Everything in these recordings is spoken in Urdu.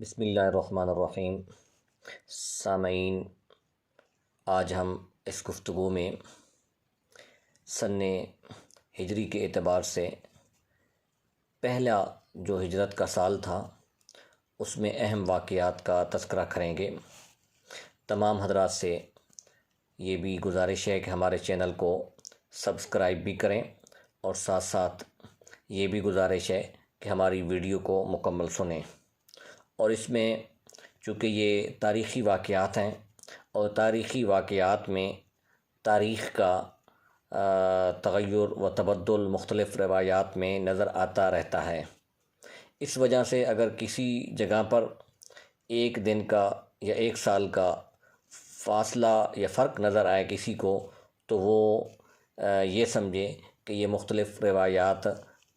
بسم اللہ الرحمن الرحیم۔ سامعین، آج ہم اس گفتگو میں سن ہجری کے اعتبار سے پہلا جو ہجرت کا سال تھا اس میں اہم واقعات کا تذکرہ کریں گے۔ تمام حضرات سے یہ بھی گزارش ہے کہ ہمارے چینل کو سبسکرائب بھی کریں اور ساتھ ساتھ یہ بھی گزارش ہے کہ ہماری ویڈیو کو مکمل سنیں۔ اور اس میں چونکہ یہ تاریخی واقعات ہیں اور تاریخی واقعات میں تاریخ کا تغیر و تبدل مختلف روایات میں نظر آتا رہتا ہے، اس وجہ سے اگر کسی جگہ پر ایک دن کا یا ایک سال کا فاصلہ یا فرق نظر آئے کسی کو تو وہ یہ سمجھے کہ یہ مختلف روایات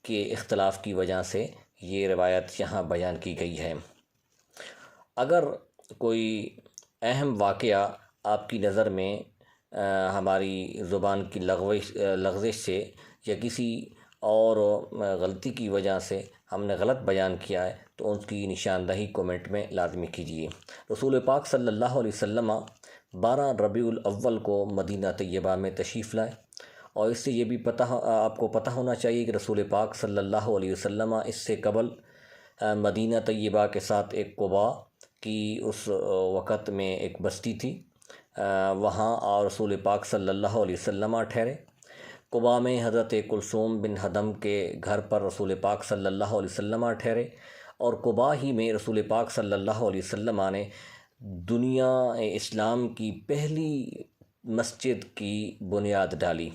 کے اختلاف کی وجہ سے یہ روایت یہاں بیان کی گئی ہے۔ اگر کوئی اہم واقعہ آپ کی نظر میں ہماری زبان کی لغزش سے یا کسی اور غلطی کی وجہ سے ہم نے غلط بیان کیا ہے تو اس کی نشاندہی کومنٹ میں لازمی کیجیے۔ رسول پاک صلی اللہ علیہ وسلم 12 ربیع الاول کو مدینہ طیبہ میں تشریف لائے، اور اس سے یہ بھی آپ کو پتہ ہونا چاہیے کہ رسول پاک صلی اللہ علیہ وسلم اس سے قبل مدینہ طیبہ کے ساتھ ایک قباء کی اس وقت میں ایک بستی تھی، وہاں اور رسول پاک صلی اللہ علیہ وسلم ٹھہرے۔ قباء میں حضرت کلثوم بن حدم کے گھر پر رسول پاک صلی اللہ علیہ وسلم ٹھہرے، اور قباء ہی میں رسول پاک صلی اللہ علیہ وسلم نے دنیا اسلام کی پہلی مسجد کی بنیاد ڈالی،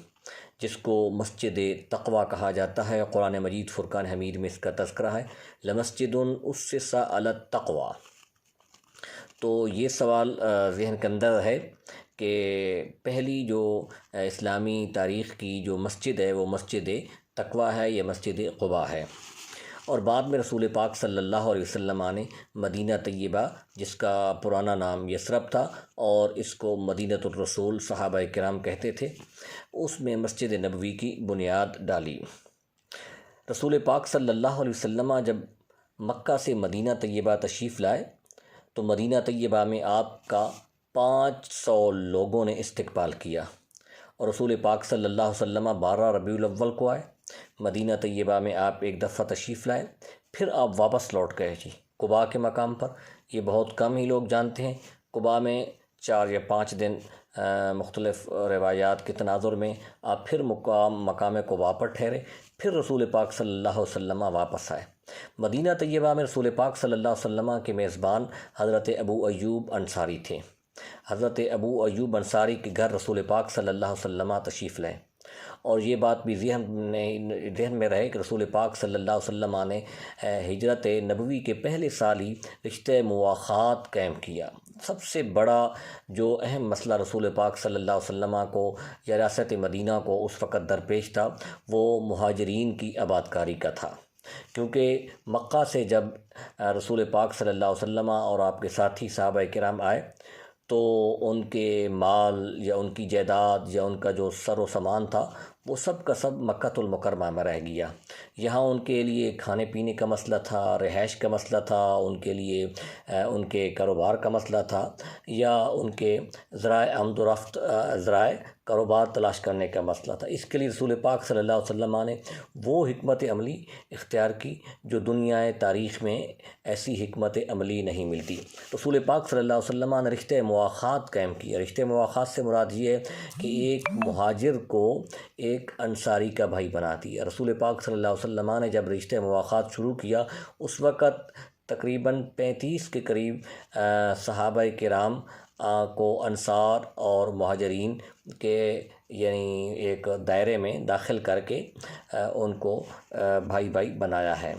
جس کو مسجد تقویٰ کہا جاتا ہے۔ قرآن مجید فرقان حمید میں اس کا تذکرہ ہے، لمسجد اسس علی التقویٰ۔ تو یہ سوال ذہن کے اندر ہے کہ پہلی جو اسلامی تاریخ کی جو مسجد ہے وہ مسجد تقویٰ ہے یا مسجد قباء ہے، اور بعد میں رسول پاک صلی اللہ علیہ وسلم نے مدینہ طیبہ، جس کا پرانا نام یثرب تھا اور اس کو مدینۃ الرسول صحابہ کرام کہتے تھے، اس میں مسجد نبوی کی بنیاد ڈالی۔ رسول پاک صلی اللہ علیہ وسلم جب مکہ سے مدینہ طیبہ تشریف لائے تو مدینہ طیبہ میں آپ کا 500 لوگوں نے استقبال کیا، اور رسول پاک صلی اللہ علیہ وسلم 12 ربیع الاول کو آئے۔ مدینہ طیبہ میں آپ ایک دفعہ تشریف لائے، پھر آپ واپس لوٹ گئے قباء کے مقام پر۔ یہ بہت کم ہی لوگ جانتے ہیں، قباء میں 4 یا 5 دن مختلف روایات کے تناظر میں آپ پھر مقام قباء پر ٹھہرے، پھر رسول پاک صلی اللہ علیہ وسلم واپس آئے۔ مدینہ طیبہ میں رسول پاک صلی اللہ علیہ وسلم کے میزبان حضرت ابو ایوب انصاری تھے۔ حضرت ابو ایوب انصاری کے گھر رسول پاک صلی اللہ علیہ وسلم تشریف لائے، اور یہ بات بھی ذہن میں رہے کہ رسول پاک صلی اللہ علیہ وسلم نے ہجرت نبوی کے پہلے سال ہی رشتہ مواخات قائم کیا۔ سب سے بڑا جو اہم مسئلہ رسول پاک صلی اللہ علیہ وسلم کو یا ریاست مدینہ کو اس وقت درپیش تھا وہ مہاجرین کی آبادکاری کا تھا، کیونکہ مکہ سے جب رسول پاک صلی اللہ علیہ وسلم اور آپ کے ساتھی صحابہ کرام آئے تو ان کے مال یا ان کی جائیداد یا ان کا جو سر و سامان تھا وہ سب کا سب مکۃ المکرمہ میں رہ گیا۔ یہاں ان کے لیے کھانے پینے کا مسئلہ تھا، رہائش کا مسئلہ تھا، ان کے لیے ان کے کاروبار کا مسئلہ تھا، یا ان کے ذرائع آمد و رفت ذرائع کاروبار تلاش کرنے کا مسئلہ تھا۔ اس کے لیے رسول پاک صلی اللہ علیہ وسلم نے وہ حکمت عملی اختیار کی جو دنیا تاریخ میں ایسی حکمت عملی نہیں ملتی۔ رسول پاک صلی اللہ علیہ وسلم نے رشتہ مواخات قائم کیا۔ رشتہ مواخات سے مراد یہ ہے کہ ایک مہاجر کو ایک انصاری کا بھائی بنا دیا۔ رسول پاک صلی اللہ علیہ وسلم نے جب رشتہ مواخات شروع کیا اس وقت تقریباً 35 کے قریب صحابہ کرام کو انصار اور مہاجرین کے یعنی ایک دائرے میں داخل کر کے ان کو بھائی بھائی بنایا ہے۔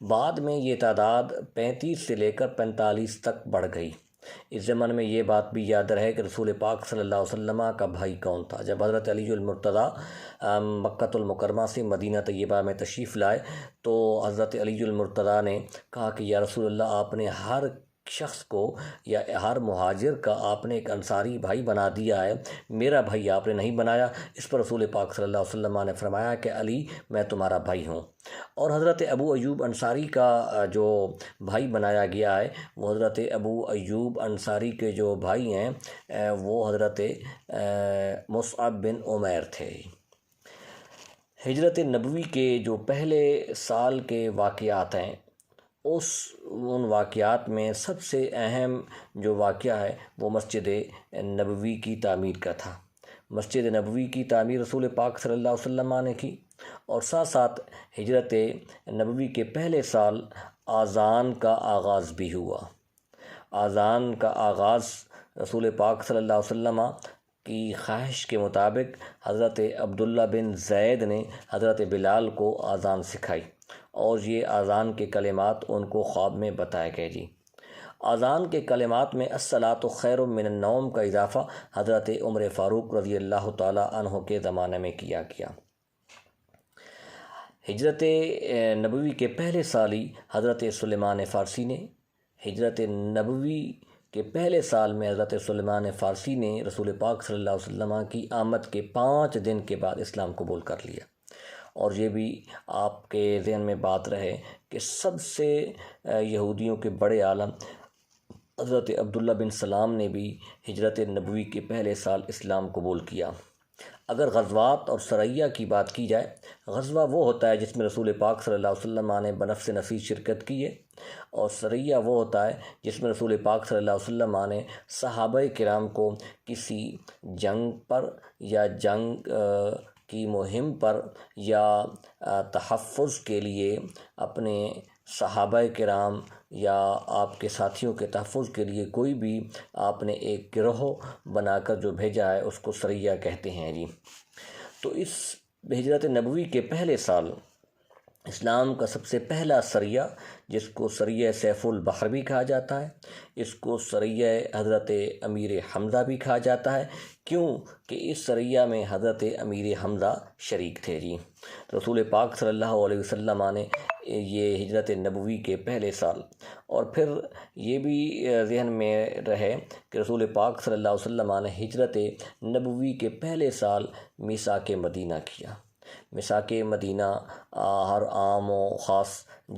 بعد میں یہ تعداد 35 سے لے کر 45 تک بڑھ گئی۔ اس زمانے میں یہ بات بھی یاد رہے کہ رسول پاک صلی اللہ علیہ وسلم کا بھائی کون تھا۔ جب حضرت علی المرتضیٰ مکۃ المکرمہ سے مدینہ طیبہ میں تشریف لائے تو حضرت علی المرتضیٰ نے کہا کہ یا رسول اللہ، آپ نے ہر شخص کو یا ہر مہاجر کا آپ نے ایک انصاری بھائی بنا دیا ہے، میرا بھائی آپ نے نہیں بنایا۔ اس پر رسول پاک صلی اللہ علیہ وسلم نے فرمایا کہ علی میں تمہارا بھائی ہوں۔ اور حضرت ابو ایوب انصاری کا جو بھائی بنایا گیا ہے، وہ حضرت ابو ایوب انصاری کے جو بھائی ہیں وہ حضرت مصعب بن عمیر تھے۔ ہجرت نبوی کے جو پہلے سال کے واقعات ہیں، ان واقعات میں سب سے اہم جو واقعہ ہے وہ مسجد نبوی کی تعمیر کا تھا۔ مسجد نبوی کی تعمیر رسول پاک صلی اللہ علیہ وسلم نے کی، اور ساتھ ساتھ ہجرت نبوی کے پہلے سال اذان کا آغاز بھی ہوا۔ اذان کا آغاز رسول پاک صلی اللہ علیہ وسلم کی خواہش کے مطابق حضرت عبداللہ بن زید نے حضرت بلال کو اذان سکھائی، اور یہ اذان کے کلمات ان کو خواب میں بتائے گئے جی۔ اذان کے کلمات میں الصلاۃ خیر من النوم کا اضافہ حضرت عمر فاروق رضی اللہ تعالیٰ عنہ کے زمانے میں کیا گیا۔ ہجرت نبوی کے پہلے سال ہی حضرت سلیمان فارسی نے حضرت سلیمان فارسی نے رسول پاک صلی اللہ علیہ وسلم کی آمد کے 5 دن کے بعد اسلام قبول کر لیا۔ اور یہ بھی آپ کے ذہن میں بات رہے کہ سب سے یہودیوں کے بڑے عالم حضرت عبداللہ بن سلام نے بھی ہجرت نبوی کے پہلے سال اسلام قبول کیا۔ اگر غزوات اور سریہ کی بات کی جائے، غزوہ وہ ہوتا ہے جس میں رسول پاک صلی اللہ علیہ وسلم نے بنفس نفیس شرکت کی ہے، اور سریہ وہ ہوتا ہے جس میں رسول پاک صلی اللہ علیہ وسلم نے صحابہ کرام کو کسی جنگ پر یا جنگ کی مہم پر یا تحفظ کے لیے اپنے صحابہ کرام یا آپ کے ساتھیوں کے تحفظ کے لیے کوئی بھی آپ نے ایک گروہ بنا کر جو بھیجا ہے اس کو سریہ کہتے ہیں جی۔ تو اس ہجرت نبوی کے پہلے سال اسلام کا سب سے پہلا سریہ، جس کو سریہ سیف البحر بھی کہا جاتا ہے، اس کو سریہ حضرت امیر حمزہ بھی کہا جاتا ہے، کیوں کہ اس سریہ میں حضرت امیر حمزہ شریک تھے جی۔ رسول پاک صلی اللہ علیہ وسلم نے یہ ہجرت نبوی کے پہلے سال، اور پھر یہ بھی ذہن میں رہے کہ رسول پاک صلی اللہ علیہ وسلم نے ہجرت نبوی کے پہلے سال میثاق مدینہ کیا۔ میثاق مدینہ ہر عام و خاص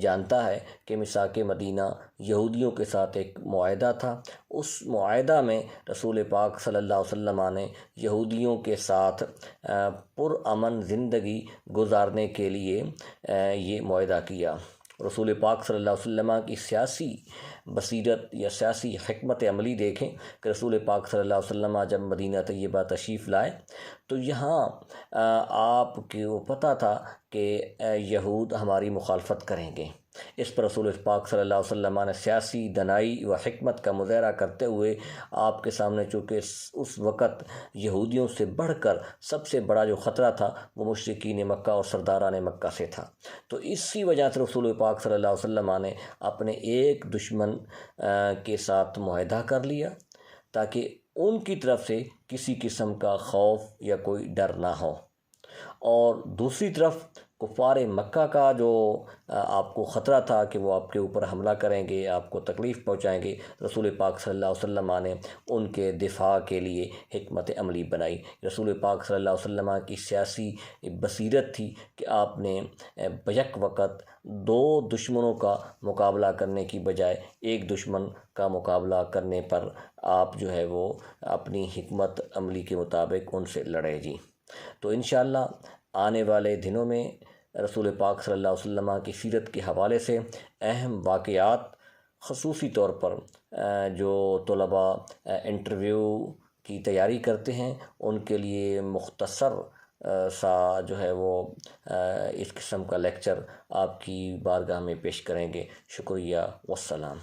جانتا ہے کہ میثاق مدینہ یہودیوں کے ساتھ ایک معاہدہ تھا۔ اس معاہدہ میں رسول پاک صلی اللہ علیہ وسلم نے یہودیوں کے ساتھ پرامن زندگی گزارنے کے لیے یہ معاہدہ کیا۔ رسول پاک صلی اللہ علیہ وسلم کی سیاسی بصیرت یا سیاسی حکمت عملی دیکھیں کہ رسول پاک صلی اللہ علیہ وسلم جب مدینہ طیبہ تشریف لائے تو یہاں آپ کو پتہ تھا کہ یہود ہماری مخالفت کریں گے۔ اس پر رسول پاک صلی اللہ علیہ وسلم نے سیاسی دانائی و حکمت کا مظاہرہ کرتے ہوئے آپ کے سامنے، چونکہ اس وقت یہودیوں سے بڑھ کر سب سے بڑا جو خطرہ تھا وہ مشرکین مکہ اور سرداران مکہ سے تھا، تو اسی وجہ سے رسول پاک صلی اللہ علیہ وسلم نے اپنے ایک دشمن کے ساتھ معاہدہ کر لیا تاکہ ان کی طرف سے کسی قسم کا خوف یا کوئی ڈر نہ ہو، اور دوسری طرف کفار مکہ کا جو آپ کو خطرہ تھا کہ وہ آپ کے اوپر حملہ کریں گے، آپ کو تکلیف پہنچائیں گے، رسول پاک صلی اللہ علیہ وسلم نے ان کے دفاع کے لیے حکمت عملی بنائی۔ رسول پاک صلی اللہ علیہ وسلم کی سیاسی بصیرت تھی کہ آپ نے بیک وقت 2 دشمنوں کا مقابلہ کرنے کی بجائے ایک دشمن کا مقابلہ کرنے پر آپ جو ہے وہ اپنی حکمت عملی کے مطابق ان سے لڑے جی۔ تو انشاءاللہ آنے والے دنوں میں رسول پاک صلی اللہ علیہ وسلم کی سیرت کے حوالے سے اہم واقعات، خصوصی طور پر جو طلباء انٹرویو کی تیاری کرتے ہیں ان کے لیے مختصر سا جو ہے وہ اس قسم کا لیکچر آپ کی بارگاہ میں پیش کریں گے۔ شکریہ، والسلام۔